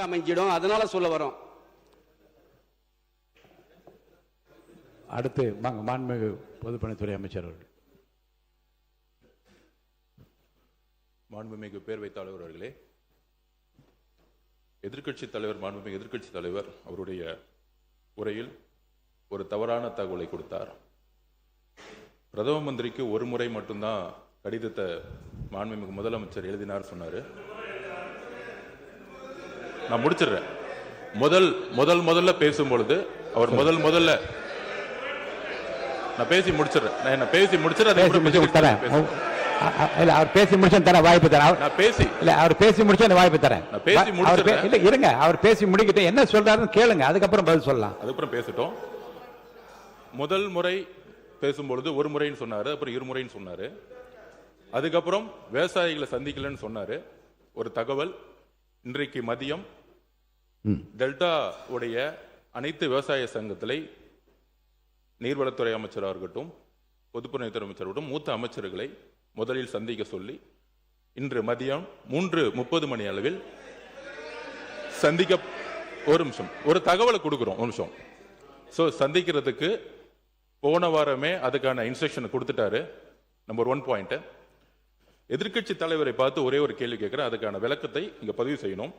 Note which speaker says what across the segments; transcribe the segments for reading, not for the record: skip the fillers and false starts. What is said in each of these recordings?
Speaker 1: அமைஞ்சிடும், அதனால சொல்ல வரோம்.
Speaker 2: அடுத்து மாண்புமிகு பொதுப்பணித்துறை அமைச்சர் அவர்கள்.
Speaker 3: மாண்புமிகு பேரவைத் தலைவர் அவர்களே, எதிர்க்கட்சித் தலைவர் மாண்புமிகு எதிர்க்கட்சித் தலைவர் அவருடைய உரையில் ஒரு தவறான தகவலை கொடுத்தார். பிரதம மந்திரிக்கு ஒரு முறை மட்டும்தான் கடிதத்தை மாண்புமிகு முதலமைச்சர் எழுதினார் சொன்னாரு. நான் முடிச்சிடுறேன். முதல்ல பேசும் பொழுது அவர் முதல்ல நான் பேசி முடிச்சிடுறேன். அவர் பேசி முடிச்சு தரேன் வாய்ப்பு தரேன். நான் பேசி
Speaker 2: அவர் பேசி முடிச்சு அந்த வாய்ப்பு தரேன்.
Speaker 3: நான் பேசி முடிச்சிடுறேன்.
Speaker 2: இல்ல இருங்க, அவர் பேசி முடிக்கிட்டு என்ன சொல்றாருன்னு கேளுங்க, அதுக்கப்புறம் பதில் சொல்லலாம்.
Speaker 3: அதுக்கப்புறம் பேசிட்டோம். முதல் முறை பேசும்பொழுது ஒரு முறைன்னு சொன்னாரு, அப்புறம் இருமுறைன்னு சொன்னாரு. அதுக்கப்புறம் விவசாயிகளை சந்திக்கலன்னு சொன்னாரு. ஒரு தகவல், இன்றைக்கு மதியம் டெல்டா உடைய அனைத்து விவசாய சங்கத்திலே நீர்வளத்துறை அமைச்சராக இருக்கட்டும், பொதுப்பணித்துறை அமைச்சராகட்டும், மூத்த அமைச்சர்களை முதலில் சந்திக்க சொல்லி இன்று மதியம் 3:30 மணி அளவில் சந்திக்க ஒரு நிமிஷம் ஒரு தகவலை கொடுக்கிறோம். ஒரு நிமிஷம். சந்திக்கிறதுக்கு போன வாரமே அதுக்கான இன்ஸ்ட்ரக்ஷன் கொடுத்துட்டாரு. Number 1 point. எதிர்க்கட்சி தலைவரை பார்த்து ஒரே ஒரு கேள்வி கேட்கிறேன், அதுக்கான விளக்கத்தை இங்க பதிவு செய்யணும்.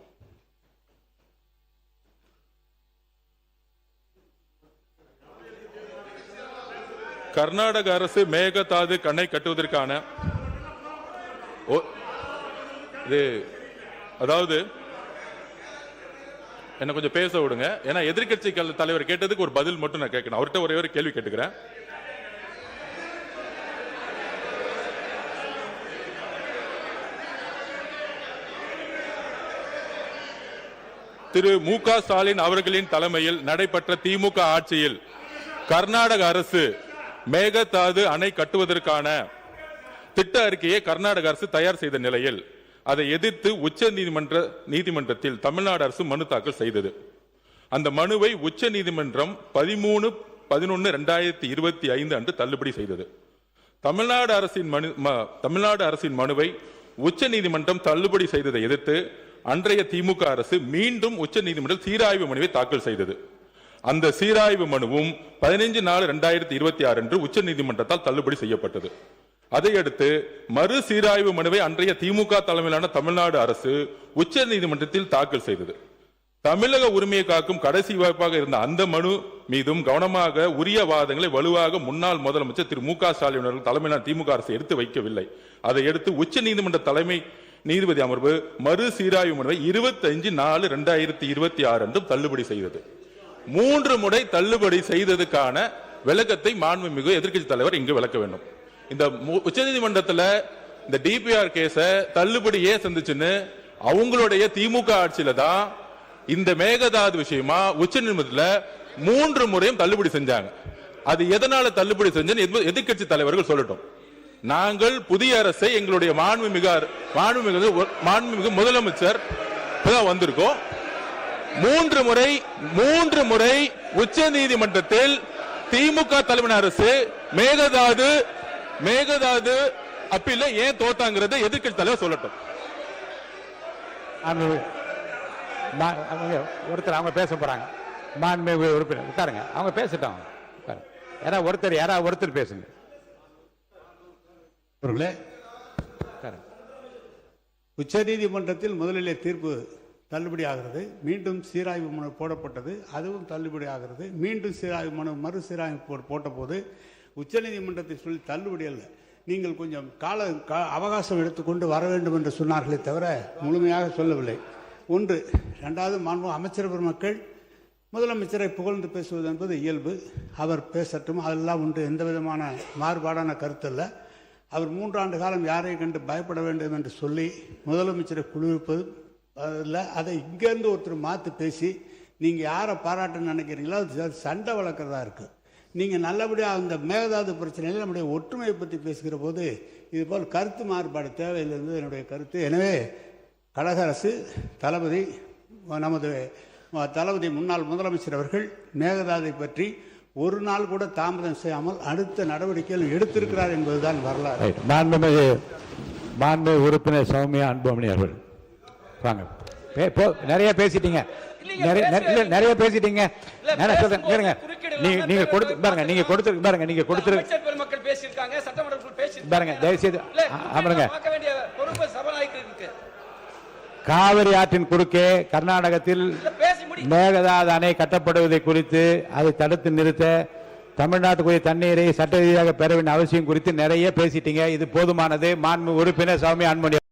Speaker 3: கர்நாடக அரசு மேகதாது அணை கட்டுவதற்கான அதாவது என்ன கொஞ்சம் பேச விடுங்க. ஏன்னா எதிர்க்கட்சி தலைவர் கேட்டதுக்கு ஒரு பதில் மட்டும் நான் கேட்கணும். அவர்கிட்ட ஒரே ஒரு கேள்வி கேட்டுக்கிறேன். திரு மு.க. ஸ்டாலின் அவர்களின் தலைமையில் நடைபெற்ற திமுக ஆட்சியில் கர்நாடக அரசு மேகதாது அணை கட்டுவதற்கான திட்ட அறிக்கையை கர்நாடக அரசு தயார் செய்த நிலையில் அதை எதிர்த்து உச்ச நீதிமன்றத்தில் தமிழ்நாடு அரசு மனு தாக்கல் செய்தது. அந்த மனுவை உச்ச நீதிமன்றம் 13/11/2025 அன்று தள்ளுபடி செய்தது. தமிழ்நாடு அரசின் மனுவை உச்ச நீதிமன்றம் தள்ளுபடி செய்ததை எதிர்த்து அன்றைய திமுக அரசு மீண்டும் உச்ச நீதிமன்றம் சீராய்வு மனுவை தாக்கல் செய்தது. அந்த சீராய்வு மனுவும் 15/4/2026 அன்று உச்ச நீதிமன்றத்தால் தள்ளுபடி செய்யப்பட்டது. அதையடுத்து மறு சீராய்வு மனுவை அன்றைய திமுக தலைமையிலான தமிழ்நாடு அரசு உச்ச நீதிமன்றத்தில் தாக்கல் செய்தது. தமிழக உரிமையை காக்கும் கடைசி வாய்ப்பாக இருந்த அந்த மனு மீதும் கவனமாக உரிய வாதங்களை வலுவாக முன்னாள் முதலமைச்சர் திரு மு.க. ஸ்டாலின் அவர்கள் தலைமையிலான திமுக அரசு எடுத்து வைக்கவில்லை. அதையடுத்து உச்ச நீதிமன்ற தலைமை நீதிபதி அமர்வு மறு சீராய்வு மனுவை 25/4/2026 அன்று தள்ளுபடி செய்தது. 3 முறை தள்ளுபடி செய்ததுக்கான விளக்கத்தை மாண்புமிகு எதிர்க்கட்சி தலைவர் இங்கு விளக்க வேண்டும். இந்த உச்சநீதிமன்றத்தில் இந்த டிபிஆர் கேஸ தள்ளுபடி ஏன் சந்திச்சுன்னு அவங்களுடைய திமுக ஆட்சியில தான் இந்த மேகதாது விஷயமா உச்சநீதிமன்றத்தில் 3 முறையும் தள்ளுபடி செஞ்சாங்க. அது எதனால தள்ளுபடி செஞ்சு எதிர்க்கட்சி தலைவர்கள் சொல்லட்டும். நாங்கள் புதிய அரசை எங்களுடைய மாண்புமிகு முதலமைச்சர் வந்திருக்கோம். 3 முறை உச்ச நீதிமன்றத்தில் திமுக தலைமையான அரசு மேகதாது அப்பீல்ல ஏன் தோத்தாங்கிறத எதிர்க்கட்சி தலைவர் சொல்லட்டும்.
Speaker 2: ஒருத்தர் அவங்க பேச போறாங்க. மாண்புமிகு உறுப்பினர் உட்காருங்க, அவங்க பேசட்டும். யாராவது ஒருத்தர் பேசுங்க.
Speaker 4: உச்ச நீதிமன்றத்தில் முதலிலே தீர்ப்பு தள்ளுபடி ஆகிறது. மீண்டும் சீராய்வு மனு போடப்பட்டது, அதுவும் தள்ளுபடி ஆகிறது. மீண்டும் சீராய்வு மனு மறு சீராய்வு போட்ட போது உச்சநீதிமன்றத்தை சொல்லி தள்ளுபடி அல்ல, நீங்கள் கொஞ்சம் அவகாசம் எடுத்துக்கொண்டு வர வேண்டும் என்று சொன்னார்களே தவிர முழுமையாக சொல்லவில்லை. ஒன்று. ரெண்டாவது, மாண்பு அமைச்சர் பெருமக்கள் முதலமைச்சரை புகழ்ந்து பேசுவது என்பது இயல்பு, அவர் பேசட்டும், அதெல்லாம் ஒன்று, எந்த விதமான மாறுபாடான கருத்து அல்ல. அவர் 3 ஆண்டு காலம் யாரை கண்டு பயப்பட வேண்டும் என்று சொல்லி முதலமைச்சரை குளிர்ப்பது இல்லை. அதை இங்கேருந்து ஒருத்தர் மாற்றி பேசி நீங்கள் யாரை பாராட்டுன்னு நினைக்கிறீங்களோ அது சண்டை வளர்க்குறதா இருக்குது. நீங்கள் நல்லபடியாக அந்த மேகதாது பிரச்சனையில் நம்முடைய ஒற்றுமையை பற்றி பேசுகிற போது இதுபோல் கருத்து மாறுபாடு தேவையில்லை என்பது என்னுடைய கருத்து. எனவே கழக அரசு நமது தளபதி முன்னாள் முதலமைச்சர் அவர்கள் மேகதாதை பற்றி ஒரு நாள் கூட தாமதம் செய்யாமல் அடுத்த நடவடிக்கைகள் எடுத்திருக்கிறார் என்பதுதான் வரலாறு.
Speaker 2: மாண்புமிகு உறுப்பினர் சௌமியா அன்புமணி அவர்கள் வாங்க. நிறைய பேசிட்டீங்க, நிறைய பேசிட்டீங்க. நான் சொல்றேன் கேளுங்க. நீங்க கொடுத்து பாருங்க, நீங்க கொடுத்து பாருங்க, நீங்க கொடுத்து
Speaker 1: பெருமக்கள் பேசியிருக்காங்க, சட்டமன்றத்தில் பேசி
Speaker 2: பாருங்க. தயவுசெய்து அமருங்க.
Speaker 1: பார்க்க வேண்டிய பொறுப்பு சபாநாயகருக்கு இருக்கு.
Speaker 2: காவிரி ஆற்றின் குறுக்கே கர்நாடகத்தில் மேகதாது அணை கட்டப்படுவதை குறித்து அதை தடுத்து நிறுத்த தமிழ்நாட்டுக்குரிய தண்ணீரை சட்ட ரீதியாக பெற வேண்டிய அவசியம் குறித்து நிறைய பேசிட்டீங்க. இது போதுமானது. மாண்பு உறுப்பினர் சௌமியா அன்புமணி